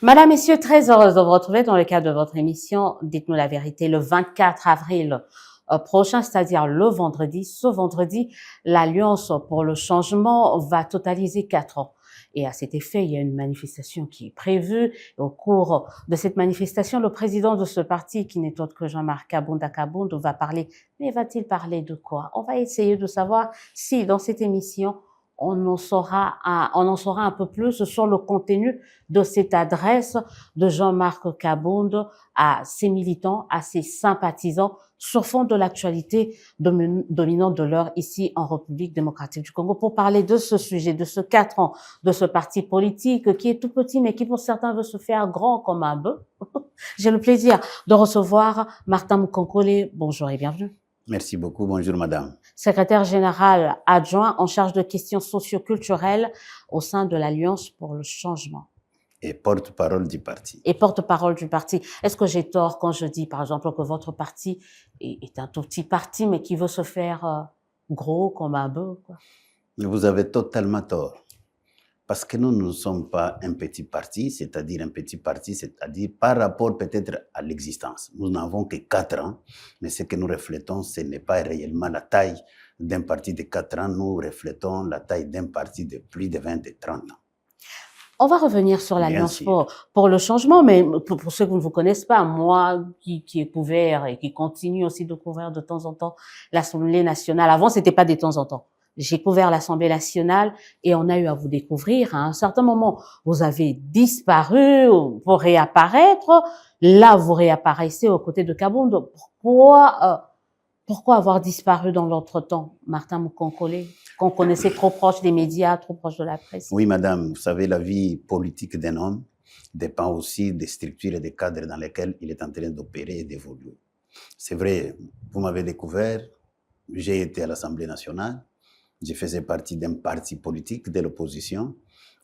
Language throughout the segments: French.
Madame, Messieurs, très heureuse de vous retrouver dans le cadre de votre émission Dites-nous la vérité le 24 avril prochain, c'est-à-dire le vendredi. Ce vendredi, l'Alliance pour le changement va totaliser 4 ans. Et à cet effet, il y a une manifestation qui est prévue. Et au cours de cette manifestation, le président de ce parti, qui n'est autre que Jean-Marc Kabounda, va parler. Mais va-t-il parler de quoi? On va essayer de savoir si dans cette émission, on en saura un peu plus sur le contenu de cette adresse de Jean-Marc Kabounda à ses militants, à ses sympathisants, sur fond de l'actualité dominante de l'heure ici en République démocratique du Congo, pour parler de ce sujet, de ce 4 ans, de ce parti politique qui est tout petit, mais qui pour certains veut se faire grand comme un bœuf. J'ai le plaisir de recevoir Martin Mukonkole. Bonjour et bienvenue. Merci beaucoup. Bonjour, madame. Secrétaire général adjoint en charge de questions socioculturelles au sein de l'Alliance pour le changement. Et porte-parole du parti. Et porte-parole du parti. Est-ce que j'ai tort quand je dis, par exemple, que votre parti est un tout petit parti, mais qui veut se faire gros comme un bœuf, quoi? Vous avez totalement tort. Parce que nous ne sommes pas un petit parti, c'est-à-dire par rapport peut-être à l'existence. Nous n'avons que 4 ans, mais ce que nous reflétons, ce n'est pas réellement la taille d'un parti de 4 ans, nous reflétons la taille d'un parti de plus de 20 et 30 ans. On va revenir sur l'Alliance pour le changement, mais pour ceux qui ne vous connaissent pas, moi qui ai couvert et qui continue aussi de couvrir de temps en temps l'Assemblée nationale. Avant, c'était pas de temps en temps. J'ai couvert l'Assemblée nationale et on a eu à vous découvrir. À un certain moment, vous avez disparu pour réapparaître. Là, vous réapparaissez aux côtés de Kabounda. Pourquoi avoir disparu dans l'entretemps, Martin Mukonkole, qu'on connaissait trop proche des médias, trop proche de la presse? Oui, madame, vous savez, la vie politique d'un homme dépend aussi des structures et des cadres dans lesquels il est en train d'opérer et d'évoluer. C'est vrai, vous m'avez découvert, j'ai été à l'Assemblée nationale, je faisais partie d'un parti politique de l'opposition,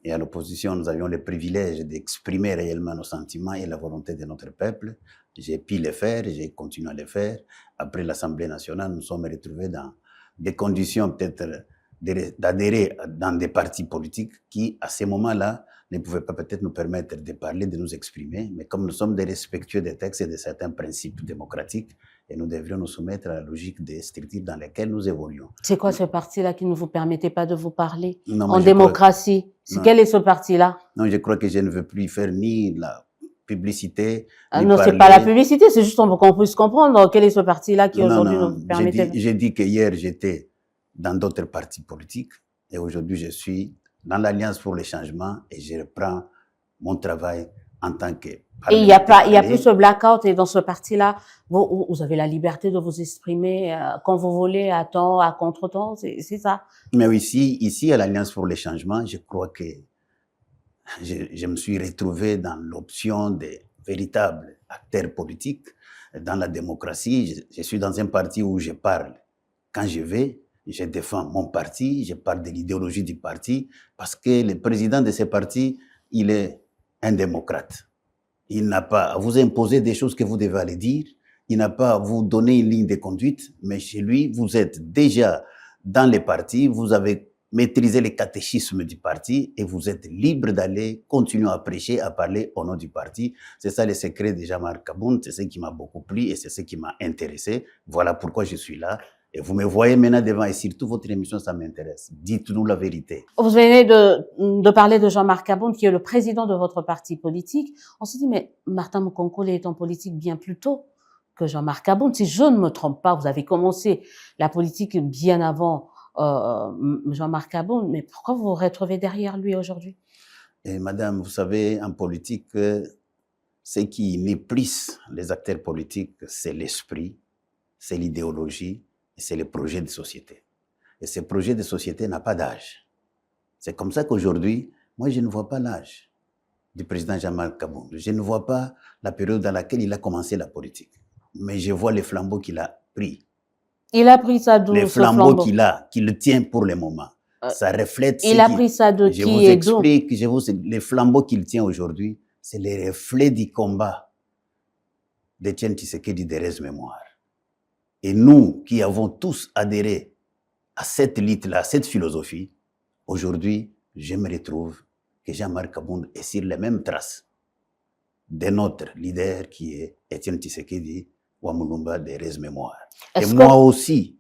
et à l'opposition, nous avions le privilège d'exprimer réellement nos sentiments et la volonté de notre peuple. J'ai pu le faire, j'ai continué à le faire. Après l'Assemblée nationale, nous sommes retrouvés dans des conditions peut-être d'adhérer dans des partis politiques qui, à ce moment-là, ne pouvaient pas peut-être nous permettre de parler, de nous exprimer. Mais comme nous sommes des respectueux des textes et de certains principes démocratiques, et nous devrions nous soumettre à la logique des structures dans lesquelles nous évoluons. C'est quoi ce parti-là qui ne vous permettait pas de vous parler en démocratie? Quel est ce parti-là? Non, je crois que je ne veux plus faire ni la publicité. Non, c'est pas la publicité, c'est juste pour qu'on puisse comprendre quel est ce parti-là qui aujourd'hui ne vous permettait. J'ai dit que hier j'étais dans d'autres partis politiques et aujourd'hui je suis dans l'Alliance pour le changement et je reprends mon travail en tant que et il y a plus ce blackout et dans ce parti-là, vous avez la liberté de vous exprimer quand vous voulez, à temps, à contre-temps, c'est ça? Mais ici à l'Alliance pour le changement, je crois que je me suis retrouvé dans l'option des véritables acteurs politiques. Dans la démocratie, je suis dans un parti où je parle quand je vais, je défends mon parti, je parle de l'idéologie du parti, parce que le président de ce parti, il est un démocrate. Il n'a pas à vous imposer des choses que vous devez aller dire, il n'a pas à vous donner une ligne de conduite, mais chez lui, vous êtes déjà dans le parti, vous avez maîtrisé le catéchisme du parti et vous êtes libre d'aller continuer à prêcher, à parler au nom du parti. C'est ça le secret de Jean-Marc Kabounda, c'est ce qui m'a beaucoup plu et c'est ce qui m'a intéressé. Voilà pourquoi je suis là. Et vous me voyez maintenant devant et surtout votre émission, ça m'intéresse. Dites-nous la vérité. Vous venez de parler de Jean-Marc Kabounda, qui est le président de votre parti politique. On s'est dit, mais Martin Mukonkole est en politique bien plus tôt que Jean-Marc Kabounda. Si je ne me trompe pas, vous avez commencé la politique bien avant Jean-Marc Kabounda, mais pourquoi vous vous retrouvez derrière lui aujourd'hui? Et madame, vous savez, en politique, ce qui unit plus les acteurs politiques, c'est l'esprit, c'est l'idéologie, c'est le projet de société. Et ce projet de société n'a pas d'âge. C'est comme ça qu'aujourd'hui, moi, je ne vois pas l'âge du président Jean-Marc Kabounda. Je ne vois pas la période dans laquelle il a commencé la politique. Mais je vois les flambeaux qu'il a pris. Il a pris ça d'où? Les flambeaux qu'il le tient pour le moment. Ça reflète... Il a pris ça de qui et d'où? Je vous explique, les flambeaux qu'il tient aujourd'hui, c'est les reflets du combat d'Étienne Tshisekedi de Reste Mémoire. Et nous qui avons tous adhéré à cette lutte-là, à cette philosophie, aujourd'hui, je me retrouve que Jean-Marc Kabounda est sur les mêmes traces de notre leader qui est Étienne Tshisekedi Wamulumba des Res Mémoire. Et Est-ce moi que, aussi,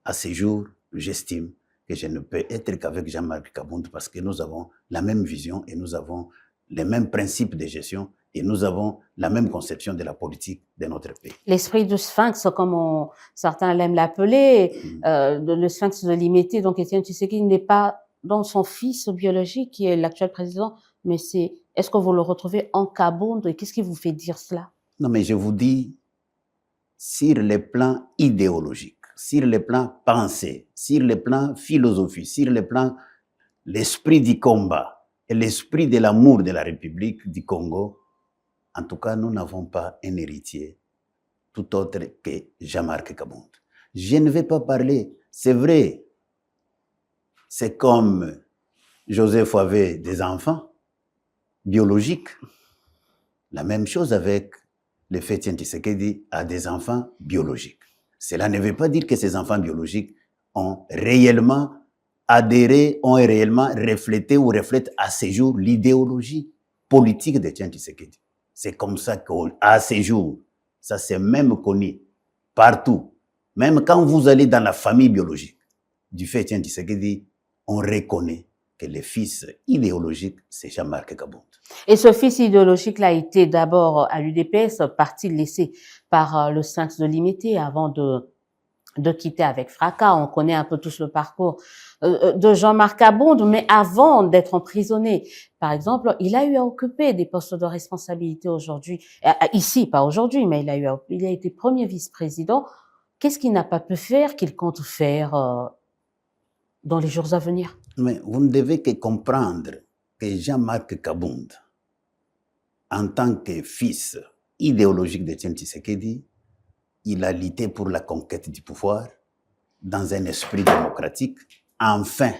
à ce jour, j'estime que je ne peux être qu'avec Jean-Marc Kabound parce que nous avons la même vision et nous avons les mêmes principes de gestion et nous avons la même conception de la politique de notre pays. l'esprit du sphinx, comme certains l'aiment l'appeler, le sphinx de Limité, donc Étienne Tshisekedi n'est pas dans son fils biologique qui est l'actuel président, mais est-ce que vous le retrouvez en Kabound et qu'est-ce qui vous fait dire cela? Non, mais je vous dis, sur le plan idéologique, sur le plan pensée, sur le plan philosophie, sur le plan l'esprit du combat et l'esprit de l'amour de la République du Congo, en tout cas, nous n'avons pas un héritier tout autre que Jean-Marc Kabound. Je ne vais pas parler, c'est vrai, c'est comme Joseph avait des enfants biologiques, la même chose avec le fait Étienne Tshisekedi a des enfants biologiques. Cela ne veut pas dire que ces enfants biologiques ont réellement adhéré, ont réellement reflété ou reflètent à ce jour l'idéologie politique d'Étienne Tshisekedi. C'est comme ça qu'à ce jour, ça c'est même connu partout. Même quand vous allez dans la famille biologique du fait Étienne Tshisekedi, on reconnaît que le fils idéologique, c'est Jean-Marc Kabound. Et ce fils idéologique-là a été d'abord à l'UDPS, parti laissé par le sphinx de Limité avant de quitter avec fracas. On connaît un peu tous le parcours de Jean-Marc Kabound, mais avant d'être emprisonné, par exemple, il a eu à occuper des postes de responsabilité aujourd'hui, ici, pas aujourd'hui, mais il a été premier vice-président. Qu'est-ce qu'il n'a pas pu faire, qu'il compte faire dans les jours à venir? Mais vous ne devez que comprendre que Jean-Marc Kabound, en tant que fils idéologique d'Étienne Tshisekedi, il a lutté pour la conquête du pouvoir dans un esprit démocratique, afin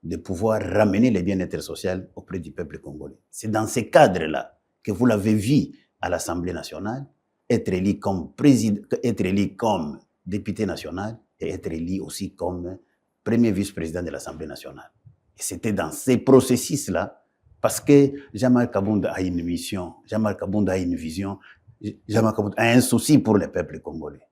de pouvoir ramener le bien-être social auprès du peuple congolais. C'est dans ce cadre-là que vous l'avez vu à l'Assemblée nationale, être élu comme président, être élu comme député national et être élu aussi comme premier vice-président de l'Assemblée nationale. Et c'était dans ces processus-là, parce que Jean-Marc Kabound a une mission, Jean-Marc Kabound a une vision, Jean-Marc Kabound a un souci pour le peuple congolais.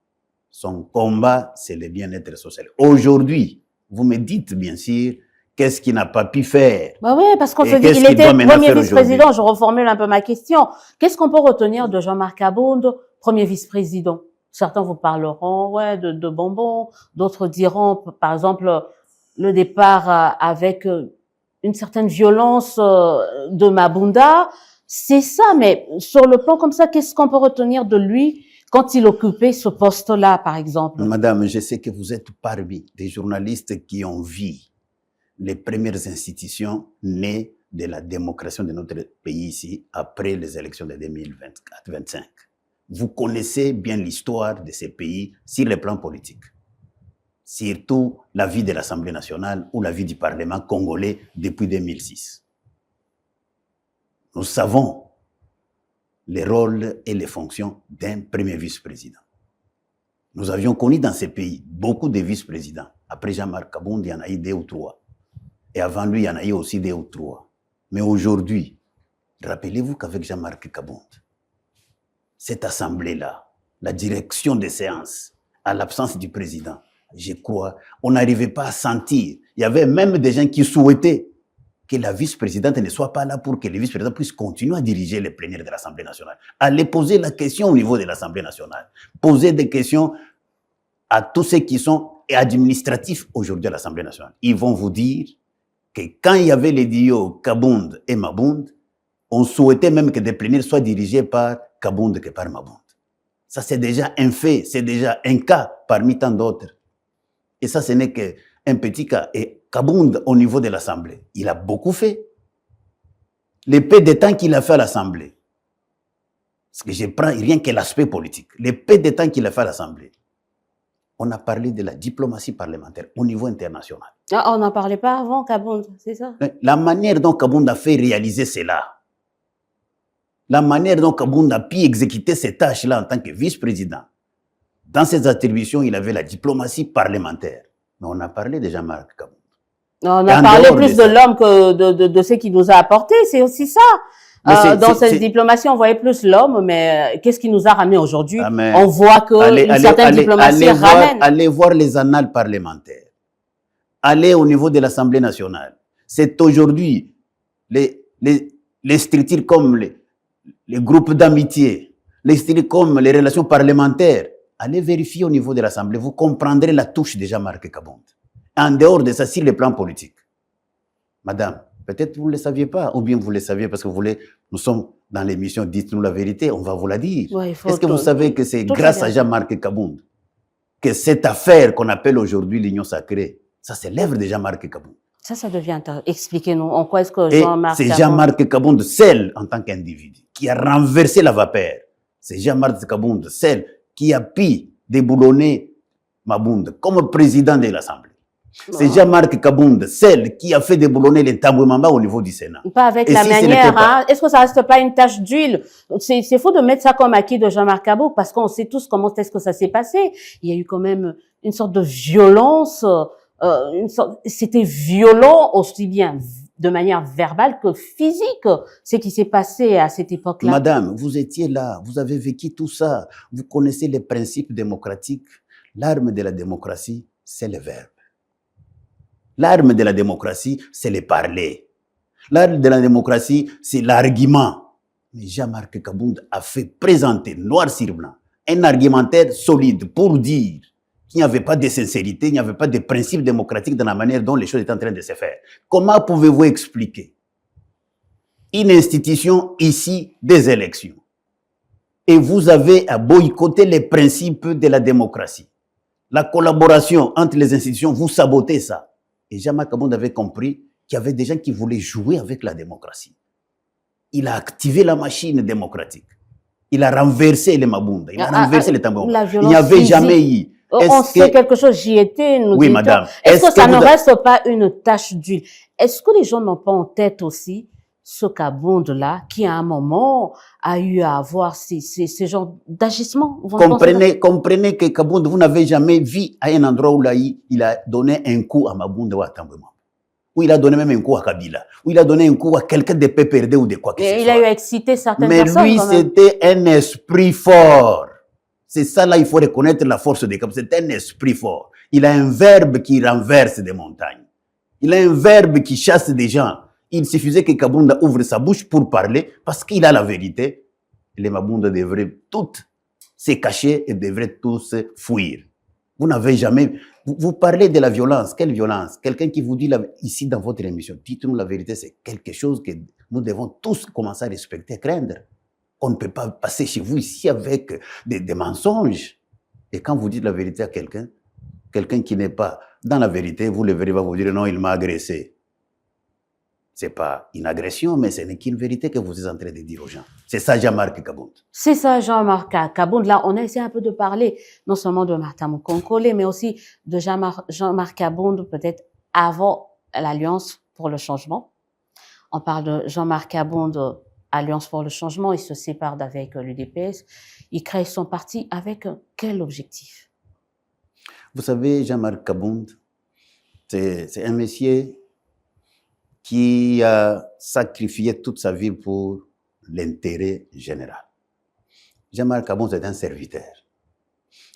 Son combat, c'est le bien-être social. Aujourd'hui, vous me dites bien sûr, qu'est-ce qu'il n'a pas pu faire? Bah oui, parce qu'on se dit, il était premier vice-président. Je reformule un peu ma question. Qu'est-ce qu'on peut retenir de Jean-Marc Kabound, premier vice-président? Certains vous parleront, ouais, de bonbons. D'autres diront, par exemple, le départ avec une certaine violence de Mabunda. C'est ça, mais sur le plan comme ça, qu'est-ce qu'on peut retenir de lui quand il occupait ce poste-là, par exemple? Madame, je sais que vous êtes parmi des journalistes qui ont vu les premières institutions nées de la démocratie de notre pays ici, après les élections de 2024-25. Vous connaissez bien l'histoire de ces pays sur le plan politique. Surtout la vie de l'Assemblée nationale ou la vie du Parlement congolais depuis 2006. Nous savons les rôles et les fonctions d'un premier vice-président. Nous avions connu dans ces pays beaucoup de vice-présidents. Après Jean-Marc Kabound, il y en a eu 2 ou 3. Et avant lui, il y en a eu aussi 2 ou 3. Mais aujourd'hui, rappelez-vous qu'avec Jean-Marc Kabound, cette assemblée-là, la direction des séances, à l'absence du président, je crois, on n'arrivait pas à sentir. Il y avait même des gens qui souhaitaient que la vice-présidente ne soit pas là pour que le vice-président puisse continuer à diriger les plénières de l'Assemblée nationale. Aller poser la question au niveau de l'Assemblée nationale. Poser des questions à tous ceux qui sont administratifs aujourd'hui à l'Assemblée nationale. Ils vont vous dire que quand il y avait les duos Kabound et Mabound, on souhaitait même que des plénières soient dirigées par Kabound que par Mabound. Ça, c'est déjà un fait, c'est déjà un cas parmi tant d'autres. Et ça, ce n'est qu'un petit cas. Et Kabound, au niveau de l'Assemblée, il a beaucoup fait. Le peu de temps qu'il a fait à l'Assemblée, parce que je prends rien que l'aspect politique, le peu de temps qu'il a fait à l'Assemblée, on a parlé de la diplomatie parlementaire au niveau international. Ah, on n'en parlait pas avant Kabound, c'est ça? La manière dont Kabound a fait réaliser cela, la manière dont Kabound a pu exécuter ces tâches-là en tant que vice-président, dans ses attributions, il avait la diplomatie parlementaire. Mais on a parlé de Jean-Marc Kabound. On a parlé plus de l'homme que de ce qu'il nous a apporté, c'est aussi ça. Dans cette diplomatie, on voyait plus l'homme, mais qu'est-ce qui nous a ramené aujourd'hui? On voit que une certaine diplomatie ramène. Allez voir les annales parlementaires. Allez au niveau de l'Assemblée nationale. C'est aujourd'hui les structures comme les groupes d'amitié, les structures comme les relations parlementaires. Allez vérifier au niveau de l'Assemblée, vous comprendrez la touche de Jean-Marc Kabound. En dehors de ça, sur le plan politique. Madame, peut-être vous ne le saviez pas, ou bien vous le saviez parce que nous sommes dans l'émission Dites-nous la vérité, on va vous la dire. Ouais, est-ce que vous savez que c'est grâce à Jean-Marc Kabound que cette affaire qu'on appelle aujourd'hui l'Union sacrée, ça c'est l'œuvre de Jean-Marc Kabound. Ça devient intéressant. Expliquez-nous en quoi est-ce que Jean-Marc Kabound... C'est Jean-Marc Kabound seul, en tant qu'individu, qui a renversé la vapeur. C'est Jean-Marc Kabound seul qui a pu déboulonner Mabound comme président de l'Assemblée. C'est Jean-Marc Kabound, celle qui a fait déboulonner les Tambouemamba au niveau du Sénat. Pas avec la manière, hein. Est-ce que ça reste pas une tache d'huile? C'est faux de mettre ça comme acquis de Jean-Marc Kabound parce qu'on sait tous comment est-ce que ça s'est passé. Il y a eu quand même une sorte de violence, c'était violent aussi bien de manière verbale que physique, ce qui s'est passé à cette époque-là. Madame, vous étiez là, vous avez vécu tout ça, vous connaissez les principes démocratiques. L'arme de la démocratie, c'est le verbe. L'arme de la démocratie, c'est le parler. L'arme de la démocratie, c'est l'argument. Mais Jean-Marc Kabound a fait présenter, noir sur blanc, un argumentaire solide pour dire qu'il n'y avait pas de sincérité, il n'y avait pas de principe démocratique dans la manière dont les choses étaient en train de se faire. Comment pouvez-vous expliquer une institution ici des élections et vous avez à boycotter les principes de la démocratie? La collaboration entre les institutions, vous sabotez ça. Et Jean-Marc Kabound avait compris qu'il y avait des gens qui voulaient jouer avec la démocratie. Il a activé la machine démocratique. Il a renversé les Mabounda. Il a renversé les Tambouemamba. Il n'y avait jamais eu. On sait quelque chose, j'y étais, nous oui, madame. Est-ce que ça ne reste pas une tache d'huile? Est-ce que les gens n'ont pas en tête aussi ce Kabound-là, qui à un moment a eu à avoir ces genres d'agissements? Comprenez que Kabound, vous n'avez jamais vu à un endroit où il a donné un coup à Mabounda ou à Tambouemamba, où il a donné même un coup à Kabila, où il a donné un coup à quelqu'un de PPRD ou de quoi que ce soit. Il a eu excité certaines personnes. Mais lui, c'était un esprit fort. C'est ça, là, il faut reconnaître la force de Kabound. C'est un esprit fort. Il a un verbe qui renverse des montagnes. Il a un verbe qui chasse des gens. Il suffisait que Kabound ouvre sa bouche pour parler parce qu'il a la vérité. Les Mabounda devraient toutes se cacher et devraient tous fuir. Vous n'avez jamais... Vous parlez de la violence. Quelle violence? Quelqu'un qui vous dit ici dans votre émission, dites-nous la vérité, c'est quelque chose que nous devons tous commencer à respecter, craindre. On ne peut pas passer chez vous ici avec des mensonges. Et quand vous dites la vérité à quelqu'un qui n'est pas dans la vérité, vous le verrez, va vous dire non, il m'a agressé. C'est pas une agression, mais ce n'est qu'une vérité que vous êtes en train de dire aux gens. C'est ça Jean-Marc Kabound. C'est ça Jean-Marc Kabound. Là, on a essayé un peu de parler non seulement de Martha Mukonkole, mais aussi de Jean-Marc Kabound, peut-être avant l'Alliance pour le changement. On parle de Jean-Marc Kabound, Alliance pour le changement, il se sépare d'avec l'UDPS. Il crée son parti avec quel objectif? Vous savez, Jean-Marc Kabound, c'est un monsieur qui a sacrifié toute sa vie pour l'intérêt général. Jean-Marc Kabound est un serviteur.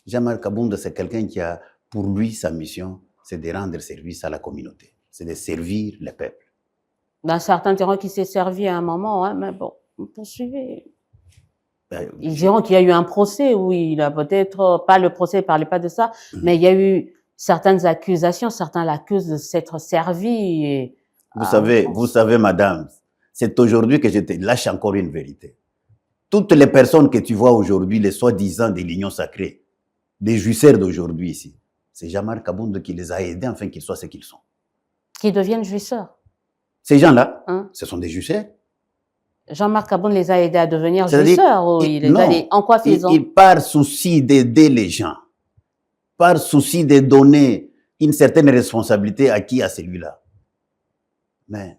Jean-Marc Kabound, c'est quelqu'un qui a, pour lui, sa mission, c'est de rendre service à la communauté, c'est de servir le peuple. Dans certains terrains qui s'est servi à un moment, hein, mais bon, poursuivez. Ils diront qu'il y a eu un procès, oui, il a peut-être, pas le procès, ne parlait pas de ça, mais il y a eu certaines accusations, certains l'accusent de s'être servi et, vous savez, madame, c'est aujourd'hui que je te lâche encore une vérité. Toutes les personnes que tu vois aujourd'hui, les soi-disant de l'Union sacrée, des jouisseurs d'aujourd'hui ici, c'est Jean-Marc Kabound qui les a aidés afin qu'ils soient ce qu'ils sont. Qui deviennent jouisseurs. Ces gens-là, ce sont des jouisseurs. Jean-Marc Kabound les a aidés à devenir jouisseurs ou il les a aidés en quoi faisant? Il par souci d'aider les gens, par souci de donner une certaine responsabilité à qui? À celui-là. Mais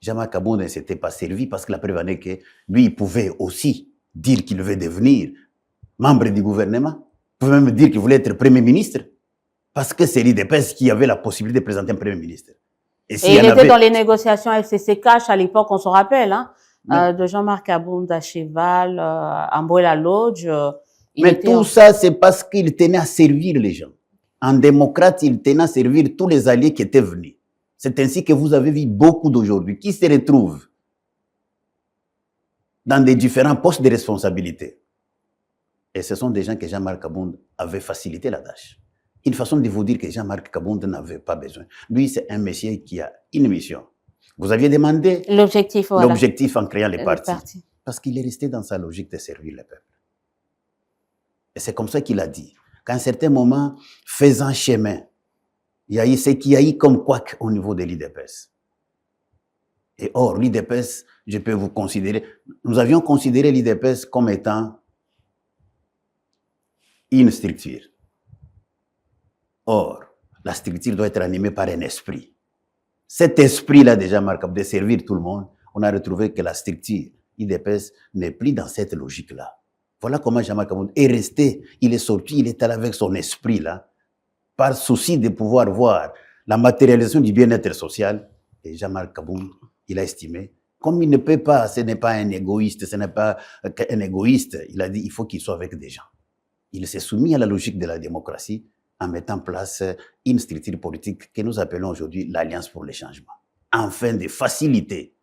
Jean-Marc Kabound ne s'était pas servi parce qu'il a prévenu que lui, il pouvait aussi dire qu'il veut devenir membre du gouvernement. Il pouvait même dire qu'il voulait être Premier ministre parce que c'est l'UDPS qui avait la possibilité de présenter un Premier ministre. Et il était dans les négociations FCC Cash à l'époque, on se rappelle, hein. de Jean-Marc Abound à Cheval, Amboula Lodge. Mais tout ça, c'est parce qu'il tenait à servir les gens. En démocrate, il tenait à servir tous les alliés qui étaient venus. C'est ainsi que vous avez vu beaucoup d'aujourd'hui qui se retrouvent dans des différents postes de responsabilité. Et ce sont des gens que Jean-Marc Abound avait facilité la tâche. Une façon de vous dire que Jean-Marc Abound n'avait pas besoin. Lui, c'est un monsieur qui a une mission. Vous aviez demandé l'objectif en créant les partis. Parce qu'il est resté dans sa logique de servir le peuple. Et c'est comme ça qu'il a dit qu'à un certain moment, faisant chemin, il y a eu ce qu'il y a eu comme couac au niveau de l'IDPS. Et or, l'IDPS, je peux vous considérer, nous avions considéré l'IDPS comme étant une structure. Or, la structure doit être animée par un esprit. Cet esprit-là, déjà marquable, de servir tout le monde, on a retrouvé que la structure IDPS n'est plus dans cette logique-là. Voilà comment Jean-Marc Abound est resté, il est sorti, il est allé avec son esprit-là, par souci de pouvoir voir la matérialisation du bien-être social. Et Jean-Marc Abound, il a estimé, comme il ne peut pas, ce n'est pas un égoïste, ce n'est pas un égoïste, il a dit, il faut qu'il soit avec des gens. Il s'est soumis à la logique de la démocratie en mettant en place une structure politique que nous appelons aujourd'hui l'Alliance pour le changement, afin de faciliter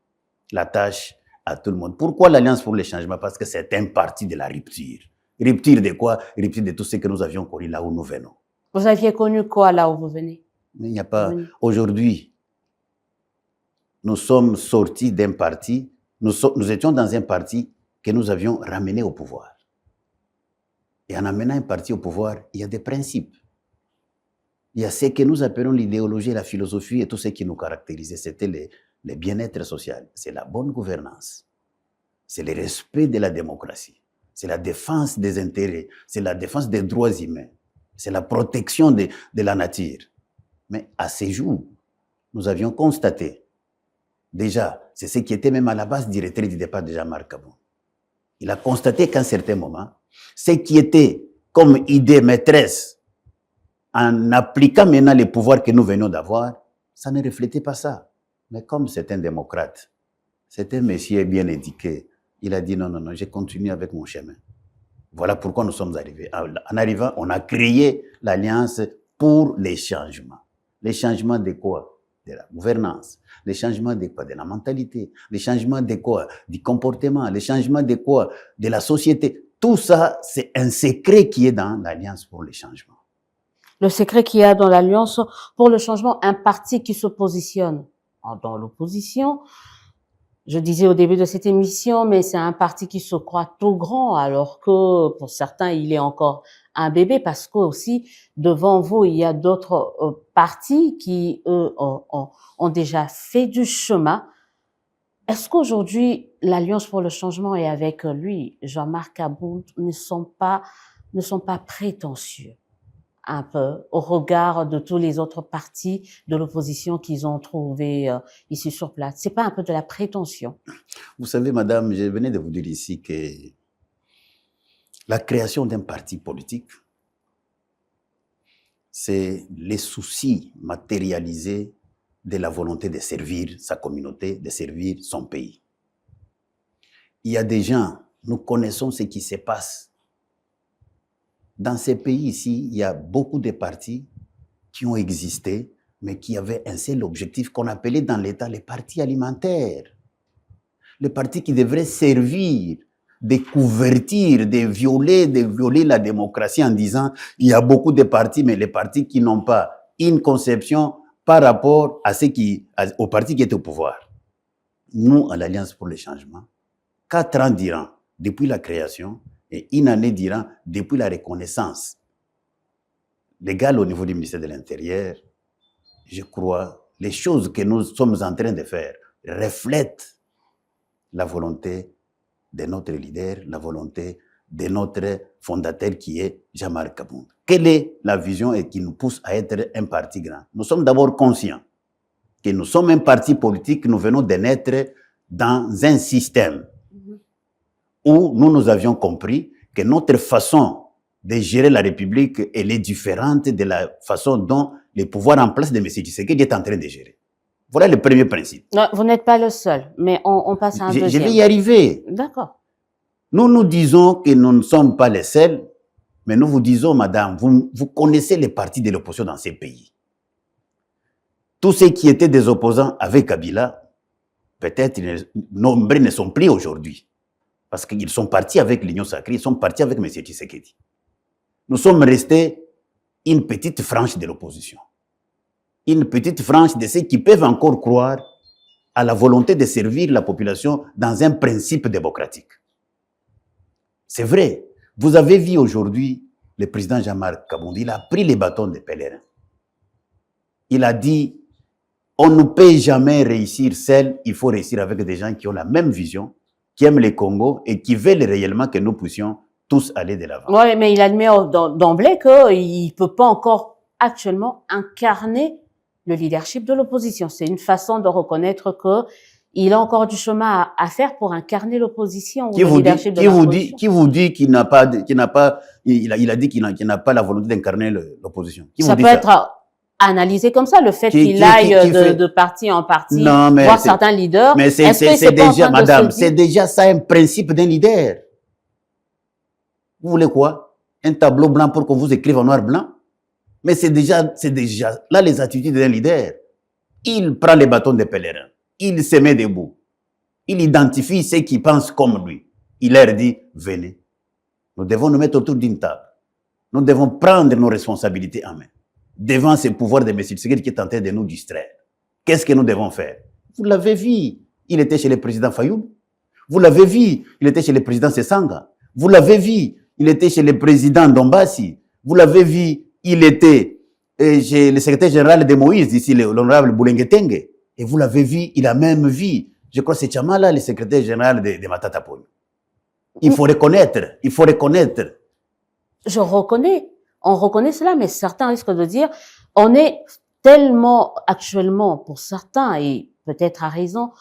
la tâche à tout le monde. Pourquoi l'Alliance pour le changement? Parce que c'est un parti de la rupture. Rupture de quoi? Rupture de tout ce que nous avions connu là où nous venons. Vous aviez connu quoi là où vous venez? Mais il n'y a pas... Aujourd'hui, nous sommes sortis d'un parti, nous étions dans un parti que nous avions ramené au pouvoir. Et en amenant un parti au pouvoir, il y a des principes. Il y a ce que nous appelons l'idéologie, la philosophie et tout ce qui nous caractérisait. C'était le bien-être social, c'est la bonne gouvernance, c'est le respect de la démocratie, c'est la défense des intérêts, c'est la défense des droits humains, c'est la protection de la nature. Mais à ces jours, nous avions constaté, déjà, c'est ce qui était même à la base du retrait du départ de Jean-Marc Abound. Il a constaté qu'à un certain moment, ce qui était comme idée maîtresse, en appliquant maintenant les pouvoirs que nous venions d'avoir, ça ne reflétait pas ça. Mais comme c'est un démocrate, c'est un monsieur bien éduqué, il a dit non, je continue avec mon chemin. Voilà pourquoi nous sommes arrivés. En arrivant, on a créé l'Alliance pour les changements. Les changements de quoi? De la gouvernance. Les changements de quoi? De la mentalité. Les changements de quoi? Du comportement. Les changements de quoi? De la société. Tout ça, c'est un secret qui est dans l'Alliance pour les changements. Le secret qu'il y a dans l'Alliance pour le changement, un parti qui se positionne dans l'opposition. Je disais au début de cette émission, mais c'est un parti qui se croit tout grand, alors que pour certains, il est encore un bébé, parce que aussi, devant vous, il y a d'autres partis qui, eux, ont déjà fait du chemin. Est-ce qu'aujourd'hui, l'Alliance pour le changement et avec lui, Jean-Marc Abound, ne sont pas prétentieux? Un peu, au regard de tous les autres partis de l'opposition qu'ils ont trouvé ici sur place. C'est pas un peu de la prétention? Vous savez, madame, je venais de vous dire ici que la création d'un parti politique, c'est les soucis matérialisés de la volonté de servir sa communauté, de servir son pays. Il y a des gens, nous connaissons ce qui se passe. Dans ces pays ici, il y a beaucoup de partis qui ont existé, mais qui avaient un seul objectif qu'on appelait dans l'État les partis alimentaires. Les partis qui devraient servir de couverture, de violer la démocratie en disant il y a beaucoup de partis, mais les partis qui n'ont pas une conception par rapport aux partis qui étaient au pouvoir. Nous, à l'Alliance pour le changement, 4 ans durant, depuis la création, et une année durant, depuis la reconnaissance légale au niveau du ministère de l'Intérieur, je crois, les choses que nous sommes en train de faire reflètent la volonté de notre leader, la volonté de notre fondateur qui est Jean-Marc Abound. Quelle est la vision et qui nous pousse à être un parti grand? Nous sommes d'abord conscients que nous sommes un parti politique, nous venons de naître dans un système où nous avions compris que notre façon de gérer la République, elle est différente de la façon dont le pouvoir en place de M. Tshisekedi est en train de gérer. Voilà le premier principe. Non, vous n'êtes pas le seul, mais on passe à un deuxième. Je vais y arriver. D'accord. Nous disons que nous ne sommes pas les seuls, mais nous vous disons, madame, vous connaissez les partis de l'opposition dans ces pays. Tous ceux qui étaient des opposants avec Kabila, peut-être nombreux ne sont plus aujourd'hui. Parce qu'ils sont partis avec l'Union sacrée, ils sont partis avec M. Tshisekedi. Nous sommes restés une petite frange de l'opposition. Une petite frange de ceux qui peuvent encore croire à la volonté de servir la population dans un principe démocratique. C'est vrai. Vous avez vu aujourd'hui le président Jean-Marc Kabound, il a pris les bâtons des pèlerins. Il a dit, on ne peut jamais réussir seul, il faut réussir avec des gens qui ont la même vision, qui aiment le Congo et qui veulent réellement que nous puissions tous aller de l'avant. Oui, mais il admet d'emblée qu'il ne peut pas encore actuellement incarner le leadership de l'opposition. C'est une façon de reconnaître qu'il a encore du chemin à faire pour incarner l'opposition ou le leadership de l'opposition. Qui vous dit qu'il n'a pas, il a dit qu'il n'a pas la volonté d'incarner l'opposition. Ça peut être analysé comme ça, le fait qu'il aille de parti en parti, voir certains leaders. Mais c'est déjà, madame, c'est déjà ça un principe d'un leader. Vous voulez quoi? Un tableau blanc pour qu'on vous écrive en noir-blanc? Mais c'est déjà là les attitudes d'un leader. Il prend les bâtons des pèlerins. Il se met debout. Il identifie ceux qui pensent comme lui. Il leur dit, venez. Nous devons nous mettre autour d'une table. Nous devons prendre nos responsabilités en main. Devant ce pouvoir de M. Tshisekedi qui est en train de nous distraire. Qu'est-ce que nous devons faire? Vous l'avez vu. Il était chez le président Fayoum. Vous l'avez vu. Il était chez le président Sessanga. Vous l'avez vu. Il était chez le président Dombassi. Vous l'avez vu. Il était chez le secrétaire général de Moïse, ici, l'honorable Boulengetenge. Et vous l'avez vu, il a même vu, je crois que c'est Chamala, le secrétaire général de Matata Polo. Il faut reconnaître. Je reconnais, on reconnaît cela, mais certains risquent de dire, on est tellement actuellement, pour certains, et peut-être à raison,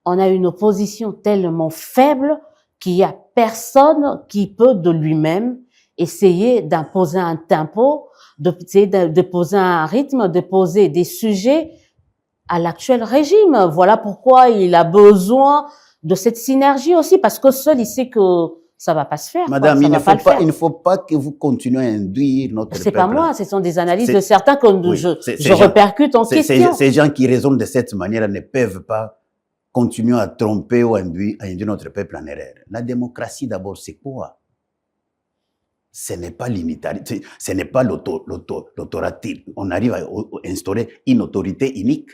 on a une opposition tellement faible qu'il n'y a personne qui peut de lui-même essayer d'imposer un tempo, de poser un rythme, de poser des sujets à l'actuel régime. Voilà pourquoi il a besoin de cette synergie aussi, parce que seul il sait que ça va pas se faire. Madame, il ne faut pas que vous continuez à induire notre peuple. C'est pas moi, ce sont des analyses de certains que je repercute en question. Ces gens qui raisonnent de cette manière ne peuvent pas continuer à tromper ou à induire notre peuple en erreur. La démocratie d'abord, c'est quoi? Ce n'est pas l'unitarisme, ce n'est pas l'autorité. On arrive à instaurer une autorité unique.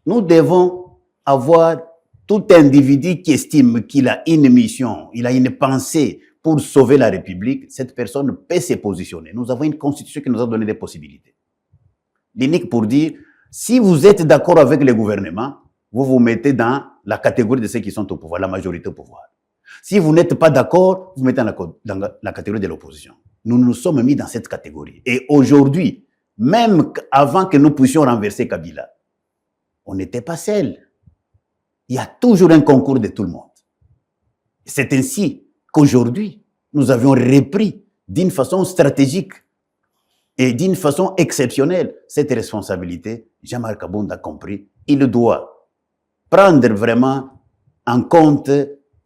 Nous devons avoir tout individu qui estime qu'il a une mission, il a une pensée pour sauver la République. Cette personne peut se positionner. Nous avons une constitution qui nous a donné des possibilités. L'unique pour dire, si vous êtes d'accord avec le gouvernement, vous vous mettez dans la catégorie de ceux qui sont au pouvoir, la majorité au pouvoir. Si vous n'êtes pas d'accord, vous mettez dans la catégorie de l'opposition. Nous nous sommes mis dans cette catégorie. Et aujourd'hui, même avant que nous puissions renverser Kabila, on n'était pas seuls. Il y a toujours un concours de tout le monde. C'est ainsi qu'aujourd'hui, nous avions repris d'une façon stratégique et d'une façon exceptionnelle cette responsabilité. Jean-Marc Kabound a compris. Il doit prendre vraiment en compte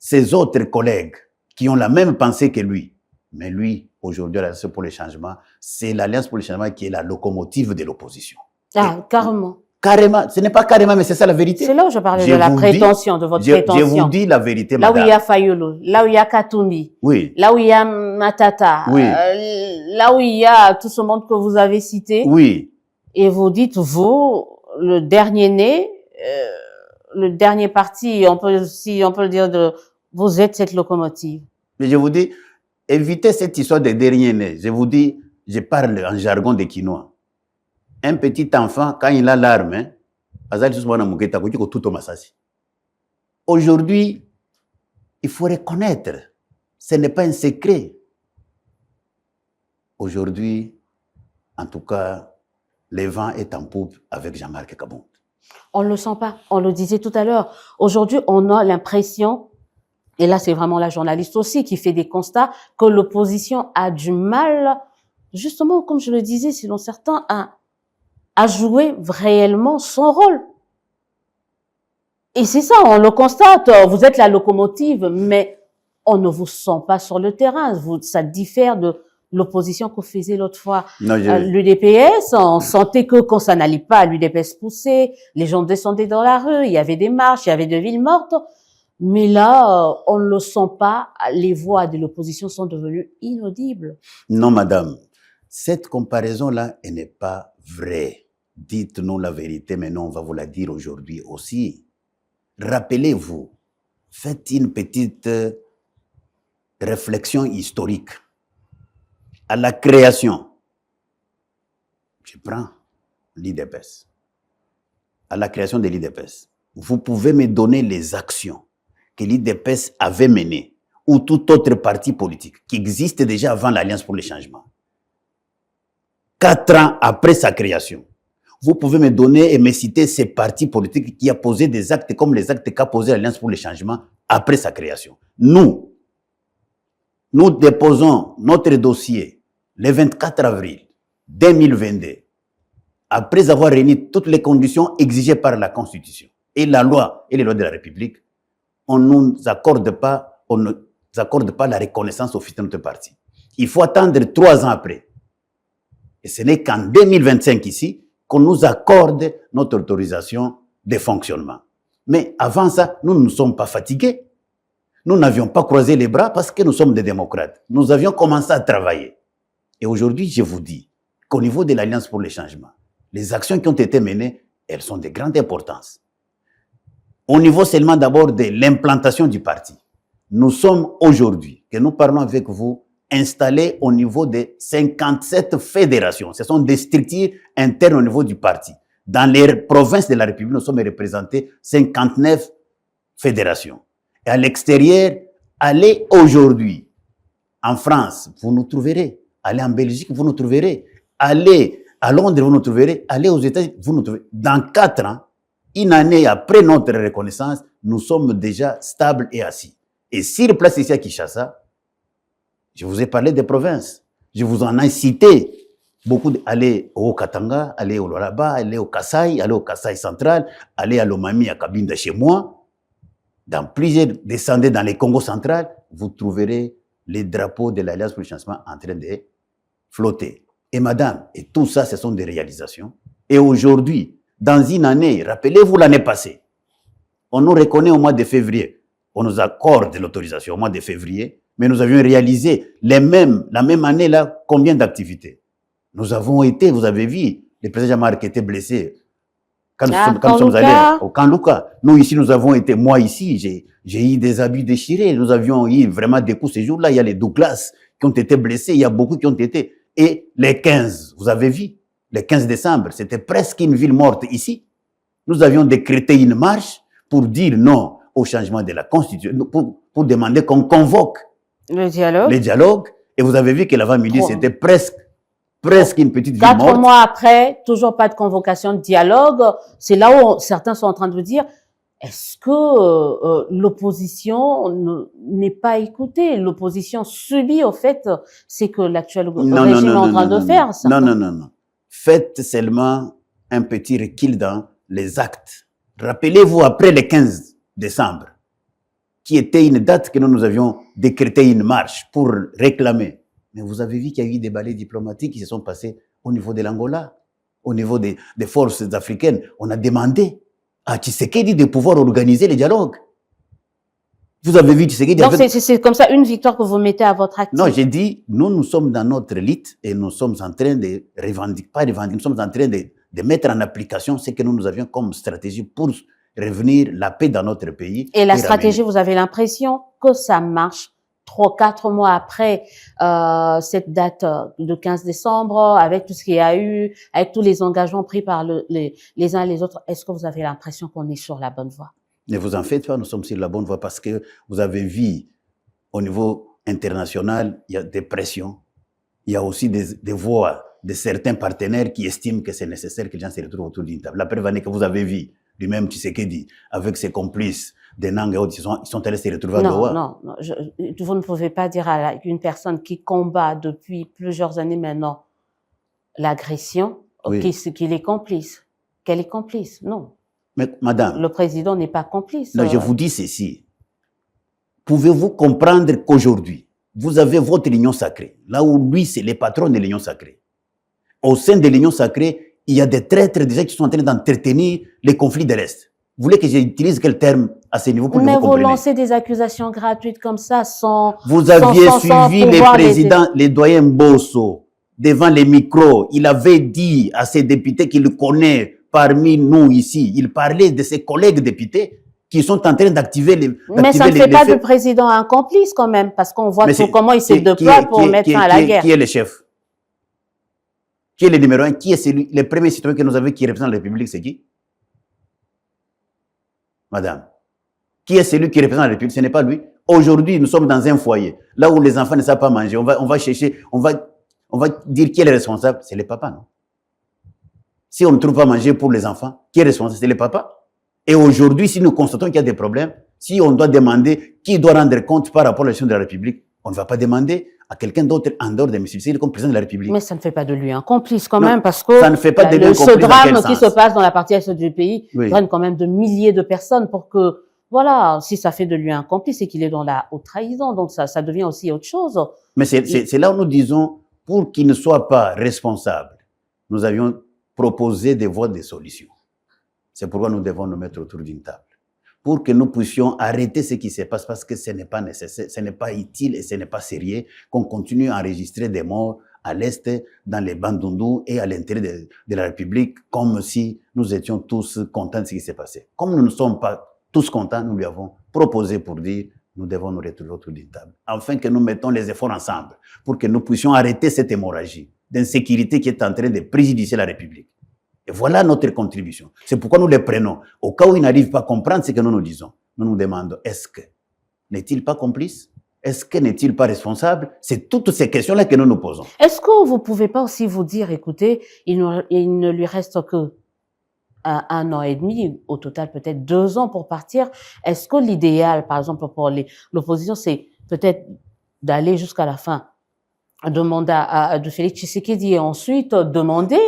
ses autres collègues qui ont la même pensée que lui. Mais lui, aujourd'hui, l'Alliance pour le changement, c'est l'Alliance pour le changement qui est la locomotive de l'opposition. Ah, carrément. Carrément, ce n'est pas carrément, mais c'est ça la vérité. C'est là où je parlais de la prétention, de votre prétention. Je vous dis la vérité, madame. Là où il y a Fayulu, là où il y a Katumbi, oui. Là où il y a Matata, oui. Là où il y a tout ce monde que vous avez cité. Oui. Et vous dites, vous, le dernier né, le dernier parti, si on peut le dire, vous êtes cette locomotive. Mais je vous dis, évitez cette histoire de dernier né. Je vous dis, je parle en jargon de Quinois. Un petit enfant, quand il a l'arme, aujourd'hui, il faut reconnaître, ce n'est pas un secret. Aujourd'hui, en tout cas, le vent est en poupe avec Jean-Marc Kabound. On ne le sent pas, on le disait tout à l'heure. Aujourd'hui, on a l'impression, et là c'est vraiment la journaliste aussi qui fait des constats, que l'opposition a du mal, justement, comme je le disais, selon certains, à a joué réellement son rôle. Et c'est ça, on le constate. Vous êtes la locomotive, mais on ne vous sent pas sur le terrain. Ça diffère de l'opposition que faisait l'autre fois l'UDPS. On sentait que quand ça n'allait pas, l'UDPS poussait, les gens descendaient dans la rue, il y avait des marches, il y avait des villes mortes. Mais là, on ne le sent pas. Les voix de l'opposition sont devenues inaudibles. Non, madame. Cette comparaison-là, elle n'est pas vraie. Dites-nous la vérité, mais non, on va vous la dire aujourd'hui aussi. Rappelez-vous, faites une petite réflexion historique. À la création, je prends l'IDPS. À la création de l'IDPS, vous pouvez me donner les actions que l'IDPS avait menées ou tout autre parti politique qui existe déjà avant l'Alliance pour le changement. 4 ans après sa création, vous pouvez me donner et me citer ces partis politiques qui a posé des actes comme les actes qu'a posé l'Alliance pour le changement après sa création. Nous déposons notre dossier le 24 avril 2022, après avoir réuni toutes les conditions exigées par la Constitution et la loi et les lois de la République. On ne nous accorde pas la reconnaissance officielle de notre parti. Il faut attendre 3 ans après. Et ce n'est qu'en 2025 ici qu'on nous accorde notre autorisation de fonctionnement. Mais avant ça, nous ne sommes pas fatigués. Nous n'avions pas croisé les bras parce que nous sommes des démocrates. Nous avions commencé à travailler. Et aujourd'hui, je vous dis qu'au niveau de l'Alliance pour le changement, les actions qui ont été menées, elles sont de grande importance. Au niveau seulement d'abord de l'implantation du parti, nous sommes aujourd'hui, que nous parlons avec vous, installés au niveau de 57 fédérations. Ce sont des structures internes au niveau du parti. Dans les provinces de la République, nous sommes représentés 59 fédérations. Et à l'extérieur, allez aujourd'hui en France, vous nous trouverez. Allez en Belgique, vous nous trouverez. Allez à Londres, vous nous trouverez. Allez aux États-Unis, vous nous trouverez. Dans 4 ans, une année après notre reconnaissance, nous sommes déjà stables et assis. Et sur place ici à Kinshasa, je vous ai parlé des provinces. Je vous en ai cité beaucoup. Allez au Katanga, allez au Lualaba, allez au Kasaï central, allez à Lomami, à Kabinda chez moi. Dans plusieurs, descendez dans les Congo central, vous trouverez les drapeaux de l'Alliance pour le changement en train de flotter. Et madame, et tout ça, ce sont des réalisations. Et aujourd'hui, dans une année, rappelez-vous l'année passée, on nous reconnaît au mois de février. On nous accorde l'autorisation au mois de février, mais nous avions réalisé la même année-là, combien d'activités? Nous avons été, vous avez vu, le président Jean-Marc était blessé quand nous sommes allés au camp Luka. Nous ici, nous avons été, moi ici, j'ai eu des habits déchirés. Nous avions eu vraiment des coups ces jours-là. Il y a les Douglas qui ont été blessés. Il y a beaucoup qui ont été. Et les 15, vous avez vu, le 15 décembre, c'était presque une ville morte ici. Nous avions décrété une marche pour dire non au changement de la Constitution, pour demander qu'on convoque le dialogue. Et vous avez vu que l'avant-midi, c'était presque une petite ville morte. 4 mois après, toujours pas de convocation de dialogue. C'est là où certains sont en train de dire, est-ce que l'opposition n'est pas écoutée? L'opposition subit au fait, c'est que l'actuel régime est en train de faire. Non. Faites seulement un petit recul dans les actes. Rappelez-vous, après le 15 décembre, qui était une date que nous avions décrété une marche pour réclamer. Mais vous avez vu qu'il y a eu des balais diplomatiques qui se sont passés au niveau de l'Angola, au niveau des forces africaines. On a demandé à Tshisekedi de pouvoir organiser les dialogues. Vous avez vu Tshisekedi... Donc c'est comme ça une victoire que vous mettez à votre actif. Non, j'ai dit, nous sommes dans notre élite et nous sommes en train de nous sommes en train de mettre en application ce que nous avions comme stratégie pour revenir la paix dans notre pays. Et la stratégie, vous avez l'impression que ça marche 3-4 mois après cette date de 15 décembre, avec tout ce qu'il y a eu, avec tous les engagements pris par les uns et les autres, est-ce que vous avez l'impression qu'on est sur la bonne voie? Ne vous en faites pas, nous sommes sur la bonne voie parce que vous avez vu au niveau international, il y a des pressions, il y a aussi des voix de certains partenaires qui estiment que c'est nécessaire que les gens se retrouvent autour d'une table. La preuve année que vous avez vu, lui-même Tshisekedi, avec ses complices des Nang et autres, ils sont allés se retrouver à Doha. Non, vous ne pouvez pas dire à une personne qui combat depuis plusieurs années maintenant l'agression, Oui. qu'il est complice. Qu'elle est complice. Non. Mais madame, Le président n'est pas complice. non, je vous dis ceci. Pouvez-vous comprendre qu'aujourd'hui, vous avez votre union sacrée, là où lui, c'est les patrons de l'union sacrée. Au sein de l'union sacrée, il y a des traîtres déjà qui sont en train d'entretenir les conflits de l'Est. Vous voulez que j'utilise quel terme à ce niveau pour que Mais vous vous compreniez? lancez des accusations gratuites comme ça sans... Vous aviez sans suivi les pouvoir présidents, les doyens Bosso, devant les micros. Il avait dit à ses députés qu'il connaît parmi nous ici. Il parlait de ses collègues députés qui sont en train d'activer les... Mais ça ne fait pas du président un complice quand même, parce qu'on voit comment il se déploie pour mettre fin à la guerre. Qui est le chef? Qui est le numéro un? Qui est celui, le premier citoyen que nous avons qui représente la République, c'est qui? Madame. Qui est celui qui représente la République? Ce n'est pas lui. Aujourd'hui, nous sommes dans un foyer, là où les enfants ne savent pas manger. On va chercher, on va dire qui est le responsable. C'est le papa, non? Si on ne trouve pas manger pour les enfants, qui est responsable? C'est le papa. Et aujourd'hui, si nous constatons qu'il y a des problèmes, si on doit demander qui doit rendre compte par rapport à la gestion de la République, on ne va pas demander à quelqu'un d'autre en dehors de M. Tshisekedi comme président de la République. Mais ça ne fait pas de lui un complice quand même, parce que ça ne fait pas de lui un complice. Ce drame qui se passe dans la partie est du pays draine quand même de milliers de personnes pour que, voilà, si ça fait de lui un complice, c'est qu'il est dans la haute trahison, donc ça devient aussi autre chose. Mais c'est là où nous disons, pour qu'il ne soit pas responsable, nous avions proposé des voies de solutions. C'est pourquoi nous devons nous mettre autour d'une table. Pour que nous puissions arrêter ce qui se passe, parce que ce n'est pas nécessaire, ce n'est pas utile et ce n'est pas sérieux qu'on continue à enregistrer des morts à l'Est, dans les Bandundu et à l'intérieur de la République, comme si nous étions tous contents de ce qui s'est passé. Comme nous ne sommes pas tous contents, nous lui avons proposé pour dire nous devons nous retrouver autour d'une table, afin que nous mettons les efforts ensemble, pour que nous puissions arrêter cette hémorragie d'insécurité qui est en train de préjudicer la République. Et voilà notre contribution. C'est pourquoi nous les prenons. Au cas où ils n'arrivent pas à comprendre ce que nous nous disons, nous nous demandons, est-ce que n'est-il pas complice? Est-ce que n'est-il pas responsable? C'est toutes ces questions-là que nous nous posons. Est-ce que vous pouvez pas aussi vous dire, écoutez, il ne lui reste que un an et demi, au total peut-être 2 ans pour partir. Est-ce que l'idéal, par exemple, pour l'opposition, c'est peut-être d'aller jusqu'à la fin de mandat de Félix Tshisekedi et ensuite demander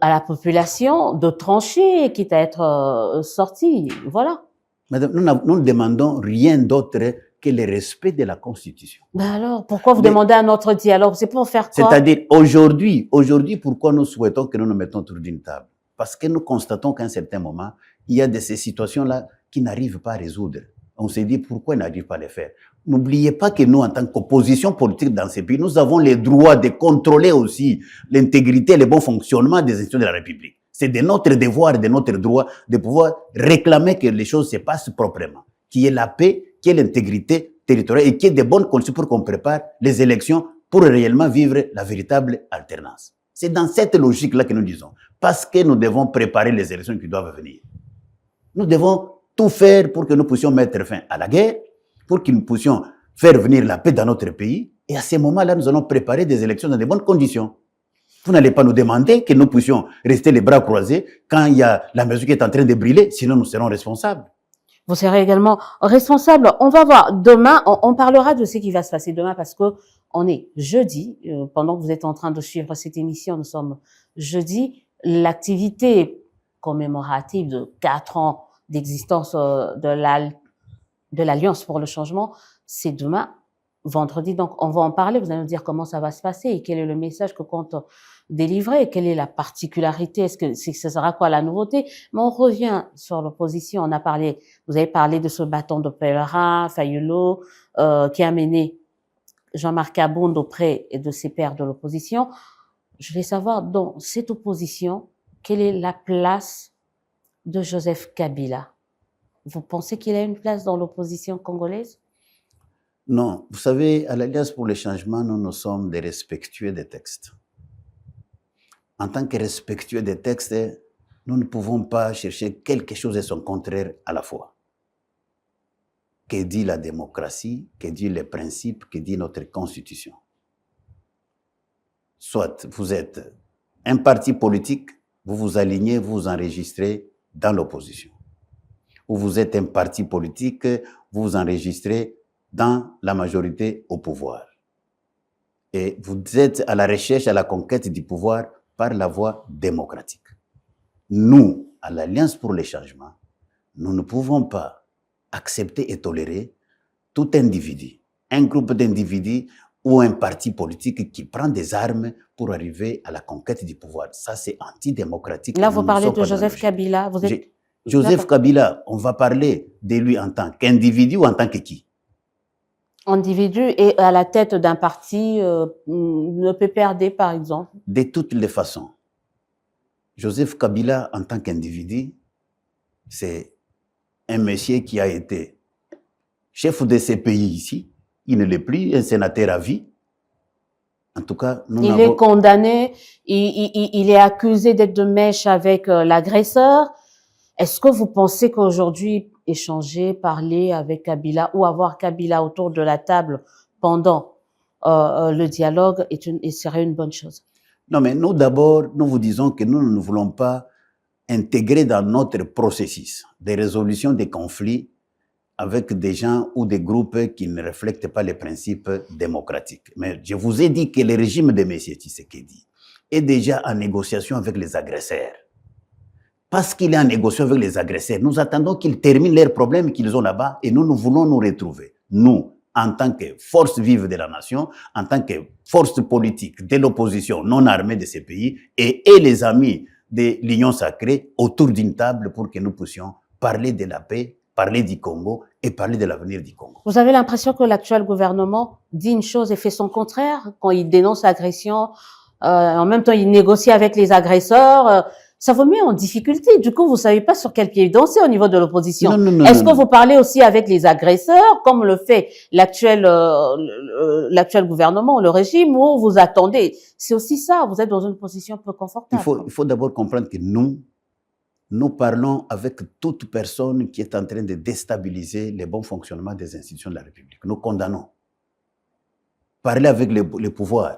à la population de trancher, quitte à être sorti. Voilà. Madame, nous ne demandons rien d'autre que le respect de la Constitution. Ben alors, pourquoi vous demandez un autre dialogue? C'est pour faire quoi? C'est-à-dire, aujourd'hui, pourquoi nous souhaitons que nous nous mettons autour d'une table? Parce que nous constatons qu'à un certain moment, il y a de ces situations-là qui n'arrivent pas à résoudre. On s'est dit, pourquoi ils n'arrivent pas à les faire? N'oubliez pas que nous, en tant qu'opposition politique dans ces pays, nous avons les droits de contrôler aussi l'intégrité et le bon fonctionnement des institutions de la République. C'est de notre devoir et de notre droit de pouvoir réclamer que les choses se passent proprement, qu'il y ait la paix, qu'il y ait l'intégrité territoriale et qu'il y ait de bonnes conditions pour qu'on prépare les élections pour réellement vivre la véritable alternance. C'est dans cette logique-là que nous disons, parce que nous devons préparer les élections qui doivent venir. Nous devons tout faire pour que nous puissions mettre fin à la guerre, pour que nous puissions faire venir la paix dans notre pays. Et à ce moment-là, nous allons préparer des élections dans de bonnes conditions. Vous n'allez pas nous demander que nous puissions rester les bras croisés quand il y a la mesure qui est en train de brûler, sinon nous serons responsables. Vous serez également responsable. On va voir demain, on parlera de ce qui va se passer demain parce que on est jeudi, pendant que vous êtes en train de suivre cette émission, nous sommes jeudi. L'activité commémorative de 4 ans d'existence de l'Alliance pour le changement, c'est demain, vendredi. Donc, on va en parler. Vous allez nous dire comment ça va se passer et quel est le message que compte délivrer, quelle est la particularité, ce sera quoi la nouveauté. Mais on revient sur l'opposition. Vous avez parlé de ce bâton de pèlerin, Fayulu, qui a mené Jean-Marc Abound auprès de ses pairs de l'opposition. Je voulais savoir, dans cette opposition, quelle est la place de Joseph Kabila? Vous pensez qu'il a une place dans l'opposition congolaise? Non. Vous savez, à l'Alliance pour le changement, nous sommes des respectueux des textes. En tant que respectueux des textes, nous ne pouvons pas chercher quelque chose et son contraire à la fois. Que dit la démocratie, que dit les principes, que dit notre constitution? Soit vous êtes un parti politique, vous vous alignez, vous vous enregistrez dans l'opposition. Ou vous êtes un parti politique, vous vous enregistrez dans la majorité au pouvoir. Et vous êtes à la recherche, à la conquête du pouvoir par la voie démocratique. Nous, à l'Alliance pour les changements, nous ne pouvons pas accepter et tolérer tout individu, un groupe d'individus ou un parti politique qui prend des armes pour arriver à la conquête du pouvoir. Ça, c'est antidémocratique. Là, vous parlez de Joseph Kabila. Vous êtes... Joseph Kabila, on va parler de lui en tant qu'individu ou en tant que qui? Individu et à la tête d'un parti, le PPRD par exemple. De toutes les façons, Joseph Kabila en tant qu'individu, c'est un monsieur qui a été chef de ces pays ici. Il ne l'est plus, un sénateur à vie. En tout cas, il est condamné, il est accusé d'être de mèche avec l'agresseur. Est-ce que vous pensez qu'aujourd'hui, échanger, parler avec Kabila ou avoir Kabila autour de la table pendant le dialogue serait une bonne chose? Non, mais nous d'abord, nous vous disons que nous ne voulons pas intégrer dans notre processus de résolution des conflits avec des gens ou des groupes qui ne reflètent pas les principes démocratiques. Mais je vous ai dit que le régime de M. Tshisekedi est déjà en négociation avec les agresseurs. Parce qu'il est en négociation avec les agresseurs, nous attendons qu'ils terminent leurs problèmes qu'ils ont là-bas et nous voulons nous retrouver. Nous, en tant que force vive de la nation, en tant que force politique de l'opposition non armée de ces pays et les amis de l'Union sacrée autour d'une table pour que nous puissions parler de la paix, parler du Congo et parler de l'avenir du Congo. Vous avez l'impression que l'actuel gouvernement dit une chose et fait son contraire quand il dénonce l'agression, en même temps il négocie avec les agresseurs, ça vous met en difficulté. Du coup, vous savez pas sur quel pied danser au niveau de l'opposition. Est-ce que vous parlez aussi avec les agresseurs, comme le fait l'actuel gouvernement, le régime, ou vous attendez? C'est aussi ça. Vous êtes dans une position peu confortable. Il faut d'abord comprendre que nous parlons avec toute personne qui est en train de déstabiliser le bon fonctionnement des institutions de la République. Nous condamnons. Parler avec le pouvoir,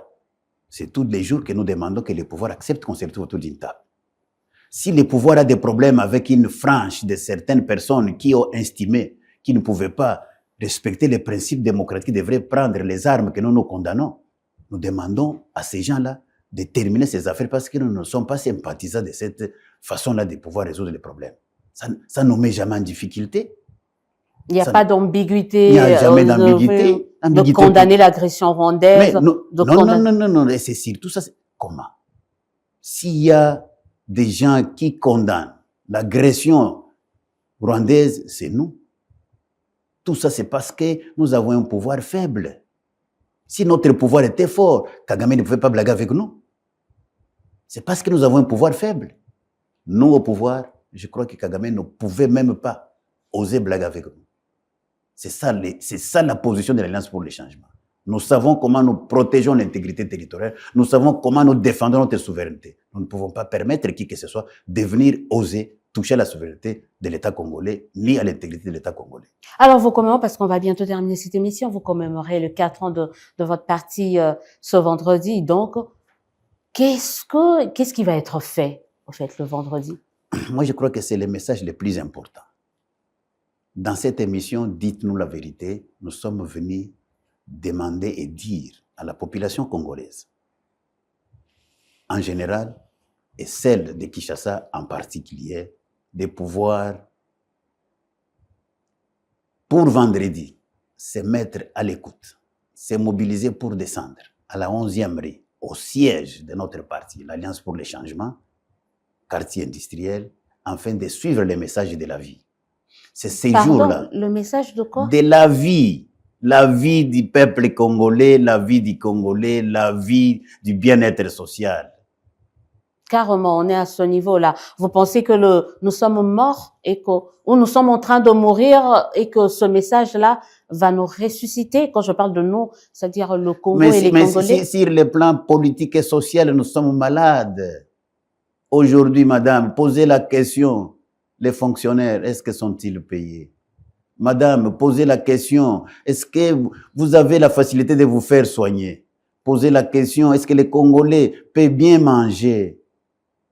c'est tous les jours que nous demandons que le pouvoir accepte qu'on se retrouve autour d'une table. Si le pouvoir a des problèmes avec une frange de certaines personnes qui ont estimé qu'ils ne pouvaient pas respecter les principes démocratiques, qui devraient prendre les armes que nous condamnons, nous demandons à ces gens-là de terminer ces affaires parce que nous ne sommes pas sympathisants de cette façon-là de pouvoir résoudre les problèmes. Ça ne nous met jamais en difficulté. Il n'y a pas d'ambiguïté. Il n'y a jamais d'ambiguïté. De condamner l'agression rwandaise. Non, c'est surtout ça. Comment? S'il y a des gens qui condamnent l'agression rwandaise, c'est nous. Tout ça, c'est parce que nous avons un pouvoir faible. Si notre pouvoir était fort, Kagame ne pouvait pas blaguer avec nous. C'est parce que nous avons un pouvoir faible. Nous, au pouvoir, je crois que Kagame ne pouvait même pas oser blaguer avec nous. C'est ça la position de l'Alliance pour le changement. Nous savons comment nous protégeons l'intégrité territoriale. Nous savons comment nous défendons notre souveraineté. Nous ne pouvons pas permettre qui que ce soit de venir oser toucher à la souveraineté de l'État congolais, ni à l'intégrité de l'État congolais. Alors, vous commémorez, parce qu'on va bientôt terminer cette émission, vous commémorez le 4 ans de votre parti ce vendredi. Donc, qu'est-ce qui va être fait, en fait, le vendredi? Moi, je crois que c'est le message le plus important. Dans cette émission, dites-nous la vérité, nous sommes venus demander et dire à la population congolaise, en général, et celle de Kinshasa en particulier, de pouvoir, pour vendredi, se mettre à l'écoute, se mobiliser pour descendre à la 11e rue, au siège de notre parti, l'Alliance pour le changement, quartier industriel, afin de suivre les messages de la vie. C'est ces jours-là. Le message de quoi? De la vie du peuple congolais, la vie du Congolais, la vie du bien-être social. Carrément, on est à ce niveau-là. Vous pensez que nous sommes morts ou nous sommes en train de mourir et que ce message-là va nous ressusciter? Quand je parle de nous, c'est-à-dire le Congo et les Congolais. Mais sur le plan politique et social, nous sommes malades. Aujourd'hui, madame, posez la question. Les fonctionnaires, est-ce que sont-ils payés? Madame, posez la question. Est-ce que vous avez la facilité de vous faire soigner? Posez la question. Est-ce que les Congolais peuvent bien manger?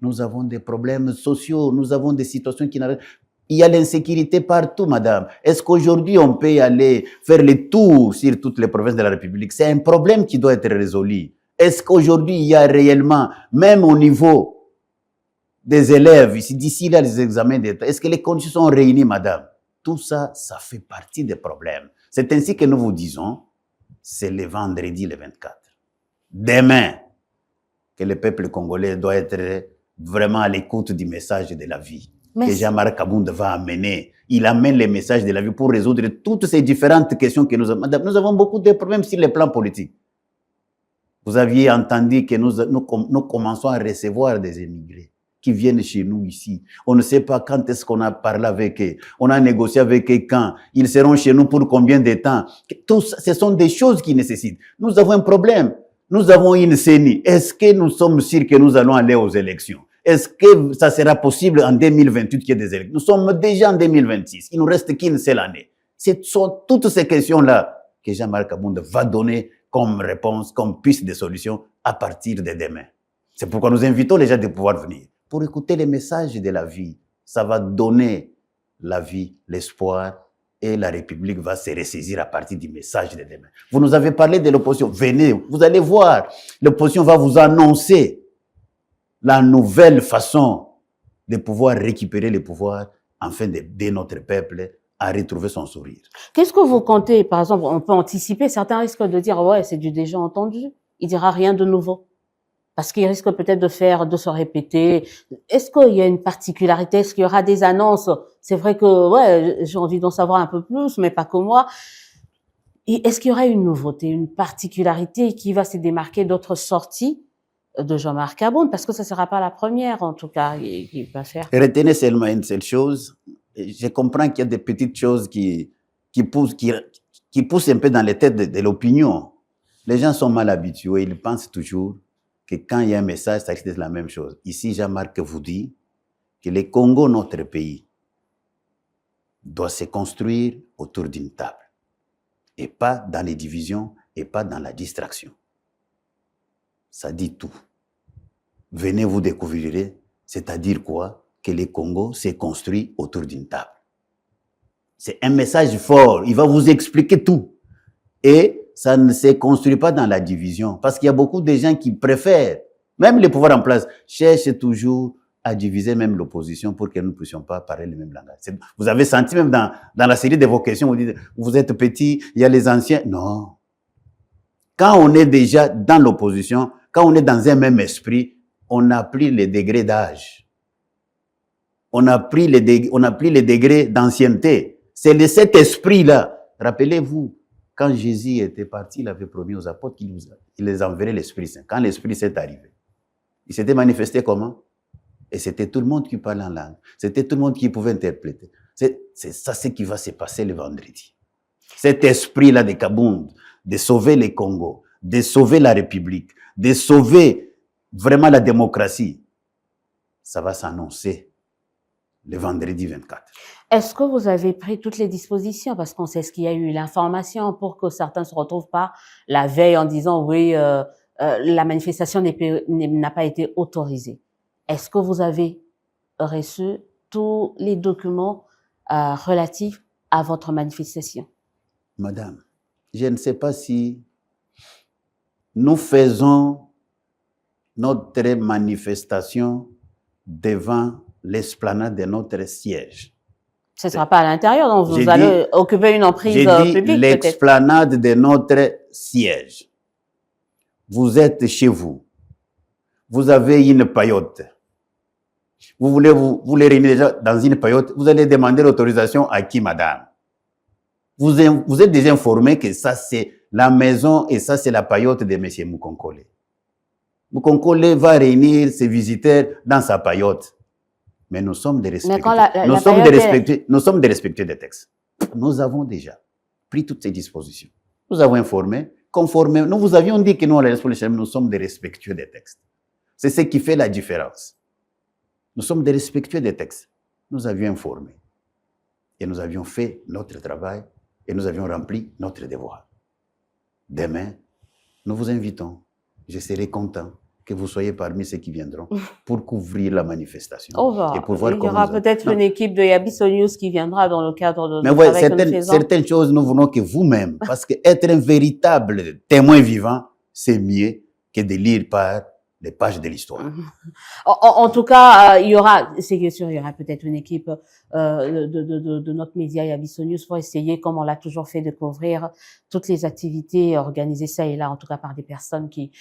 Nous avons des problèmes sociaux. Nous avons des situations qui n'arrêtent. Il y a l'insécurité partout, madame. Est-ce qu'aujourd'hui, on peut aller faire les tours sur toutes les provinces de la République? C'est un problème qui doit être résolu. Est-ce qu'aujourd'hui, il y a réellement, même au niveau des élèves, ici, d'ici là, les examens d'État, est-ce que les conditions sont réunies, madame? Tout ça, ça fait partie des problèmes. C'est ainsi que nous vous disons, c'est le vendredi le 24. Demain, que le peuple congolais doit être vraiment à l'écoute du message de la vie que Jean-Marc Kabound va amener. Il amène les messages de la vie pour résoudre toutes ces différentes questions que nous avons. Madame, nous avons beaucoup de problèmes sur le plan politique. Vous aviez entendu que nous commençons à recevoir des émigrés qui viennent chez nous ici. On ne sait pas quand est-ce qu'on a parlé avec eux. On a négocié avec eux quand. Ils seront chez nous pour combien de temps. Tous, ce sont des choses qui nécessitent. Nous avons un problème. Nous avons une CENI. Est-ce que nous sommes sûrs que nous allons aller aux élections? Est-ce que ça sera possible en 2028 qu'il y ait des élections? Nous sommes déjà en 2026. Il nous reste qu'une seule année. Ce sont toutes ces questions-là que Jean-Marc Kabound va donner comme réponse, comme piste de solution à partir de demain. C'est pourquoi nous invitons les gens de pouvoir venir pour écouter les messages de la vie. Ça va donner la vie, l'espoir, et la République va se ressaisir à partir du message de demain. Vous nous avez parlé de l'opposition. Venez, vous allez voir. L'opposition va vous annoncer la nouvelle façon de pouvoir récupérer le pouvoir afin d'aider notre peuple à retrouver son sourire. Qu'est-ce que vous comptez? Par exemple, on peut anticiper. Certains risquent de dire, ouais, c'est du déjà entendu. Il dira rien de nouveau. Parce qu'il risque peut-être de se répéter. Est-ce qu'il y a une particularité? Est-ce qu'il y aura des annonces? C'est vrai que, ouais, j'ai envie d'en savoir un peu plus, mais pas que moi. Est-ce qu'il y aura une nouveauté, une particularité qui va se démarquer d'autres sorties de Jean-Marc Kabound? Parce que ça sera pas la première, en tout cas, qu'il va faire. Retenez seulement une seule chose. Je comprends qu'il y a des petites choses qui poussent un peu dans les têtes de l'opinion. Les gens sont mal habitués. Ils pensent toujours que quand il y a un message, ça risque d'être la même chose. Ici, Jean-Marc vous dit que le Congo, notre pays, doit se construire autour d'une table. Et pas dans les divisions, et pas dans la distraction. Ça dit tout. Venez, vous découvrirez, c'est-à-dire quoi? Que le Congo s'est construit autour d'une table. C'est un message fort. Il va vous expliquer tout. Et ça ne se construit pas dans la division. Parce qu'il y a beaucoup de gens qui préfèrent, même les pouvoirs en place, cherchent toujours à diviser même l'opposition pour que nous ne puissions pas parler le même langage. Vous avez senti même dans la série de vos questions, vous dites, vous êtes petits, il y a les anciens. Non. Quand on est déjà dans l'opposition, quand on est dans un même esprit, on n'a plus les degrés d'âge. On a pris les degrés d'ancienneté. C'est de cet esprit-là. Rappelez-vous, quand Jésus était parti, il avait promis aux apôtres qu'il les enverrait l'Esprit Saint. Quand l'Esprit Saint est arrivé, il s'était manifesté comment? Et c'était tout le monde qui parlait en langue. C'était tout le monde qui pouvait interpréter. C'est ça ce qui va se passer le vendredi. Cet esprit-là de Kabound, de sauver le Congo, de sauver la République, de sauver vraiment la démocratie, ça va s'annoncer le vendredi 24. Est-ce que vous avez pris toutes les dispositions? Parce qu'on sait ce qu'il y a eu, l'information, pour que certains ne se retrouvent pas la veille en disant, oui, la manifestation n'a pas été autorisée. Est-ce que vous avez reçu tous les documents relatifs à votre manifestation? Madame, je ne sais pas si nous faisons notre manifestation devant l'esplanade de notre siège. Ce ne sera pas à l'intérieur, donc vous allez occuper une emprise publique, peut-être. L'esplanade de notre siège. Vous êtes chez vous. Vous avez une paillote. Vous voulez réunir déjà dans une paillote. Vous allez demander l'autorisation à qui, madame? Vous êtes déjà informé que ça, c'est la maison et ça, c'est la paillote de M. Mukonkole. Mukonkole va réunir ses visiteurs dans sa paillote. Mais nous sommes des respectueux. Nous sommes des respectueux des textes. Nous avons déjà pris toutes ces dispositions. Nous avons informé, conformément. Nous vous avions dit que nous, à la République, nous sommes des respectueux des textes. C'est ce qui fait la différence. Nous sommes des respectueux des textes. Nous avions informé. Et nous avions fait notre travail et nous avions rempli notre devoir. Demain, nous vous invitons. Je serai content que vous soyez parmi ceux qui viendront pour couvrir la manifestation. Et pour voir il y aura peut-être une équipe de Yabiso News qui viendra dans le cadre de certaines choses, nous voulons que vous-même, parce qu'être un véritable témoin vivant, c'est mieux que de lire par les pages de l'histoire. En tout cas, il y aura, c'est sûr, il y aura peut-être une équipe de notre média Yabiso News pour essayer, comme on l'a toujours fait, de couvrir toutes les activités organisées ça et là, en tout cas par des personnes qui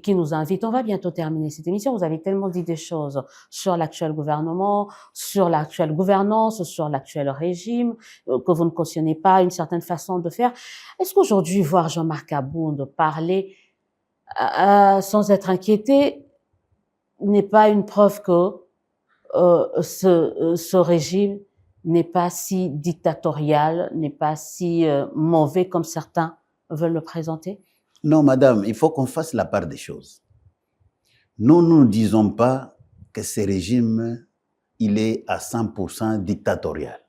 nous invitent. On va bientôt terminer cette émission. Vous avez tellement dit des choses sur l'actuel gouvernement, sur l'actuelle gouvernance, sur l'actuel régime, que vous ne cautionnez pas une certaine façon de faire. Est-ce qu'aujourd'hui, voir Jean-Marc Abound parler sans être inquiété n'est pas une preuve que ce régime n'est pas si dictatorial, n'est pas si mauvais comme certains veulent le présenter? Non, madame, il faut qu'on fasse la part des choses. Nous ne disons pas que ce régime, il est à 100% dictatorial.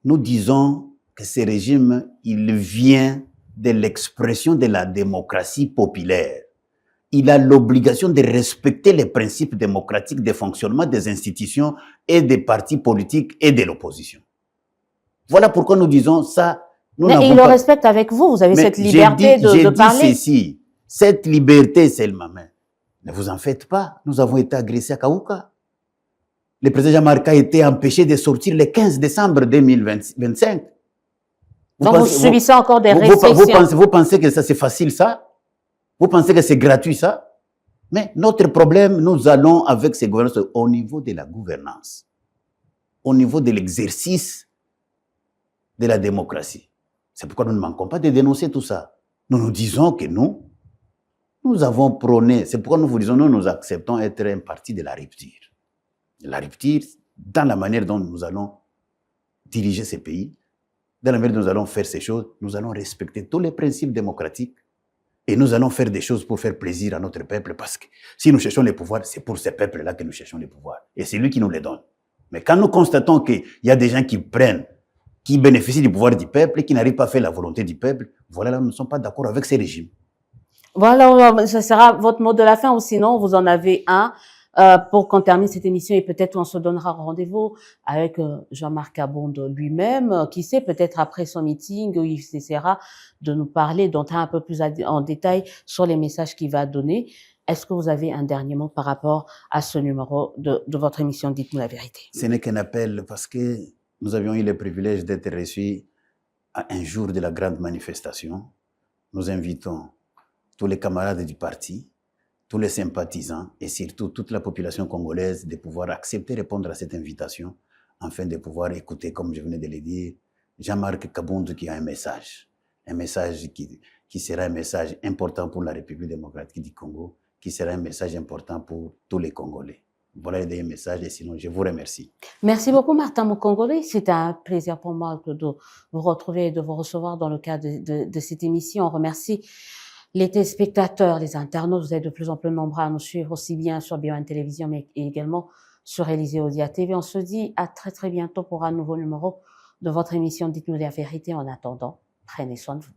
Nous disons que ce régime, il vient de l'expression de la démocratie populaire. Il a l'obligation de respecter les principes démocratiques de fonctionnement des institutions et des partis politiques et de l'opposition. Voilà pourquoi nous disons ça. Mais il le respecte avec vous. Vous avez cette liberté de parler. J'ai dit ceci, cette liberté seulement. Ne vous en faites pas. Nous avons été agressés à Kaouka. Le président Jean-Marc a été empêché de sortir le 15 décembre 2025. Donc vous subissez encore des restrictions. Vous pensez que ça c'est facile ça? Vous pensez que c'est gratuit ça? Mais notre problème, nous allons avec ces gouvernances au niveau de la gouvernance, au niveau de l'exercice de la démocratie. C'est pourquoi nous ne manquons pas de dénoncer tout ça. Nous disons que nous avons prôné, c'est pourquoi nous vous disons, nous acceptons être un parti de la rupture. La rupture dans la manière dont nous allons diriger ces pays, dans la manière dont nous allons faire ces choses, nous allons respecter tous les principes démocratiques et nous allons faire des choses pour faire plaisir à notre peuple parce que si nous cherchons les pouvoirs, c'est pour ce peuple-là que nous cherchons les pouvoirs. Et c'est lui qui nous les donne. Mais quand nous constatons qu'il y a des gens qui bénéficient du pouvoir du peuple et qui n'arrivent pas à faire la volonté du peuple, voilà là, nous ne sommes pas d'accord avec ces régimes. Voilà, ce sera votre mot de la fin ou sinon vous en avez un. Pour qu'on termine cette émission et peut-être on se donnera rendez-vous avec Jean-Marc Abound lui-même, qui sait, peut-être après son meeting où il essaiera de nous parler, d'entrer un peu plus en détail sur les messages qu'il va donner. Est-ce que vous avez un dernier mot par rapport à ce numéro de votre émission Dites-nous la vérité? Ce n'est qu'un appel parce que nous avions eu le privilège d'être reçus à un jour de la grande manifestation. Nous invitons tous les camarades du parti, tous les sympathisants et surtout toute la population congolaise de pouvoir accepter répondre à cette invitation afin de pouvoir écouter, comme je venais de le dire, Jean-Marc Abound qui a un message qui sera un message important pour la République démocratique du Congo, qui sera un message important pour tous les Congolais. Voilà les messages et sinon je vous remercie. Merci beaucoup Martin Mukongole. C'est un plaisir pour moi de vous retrouver et de vous recevoir dans le cadre de cette émission. On remercie les téléspectateurs, les internautes, vous êtes de plus en plus nombreux à nous suivre aussi bien sur BON Télévision mais également sur Élysée Audia TV. On se dit à très très bientôt pour un nouveau numéro de votre émission Dites-nous la vérité. En attendant, prenez soin de vous.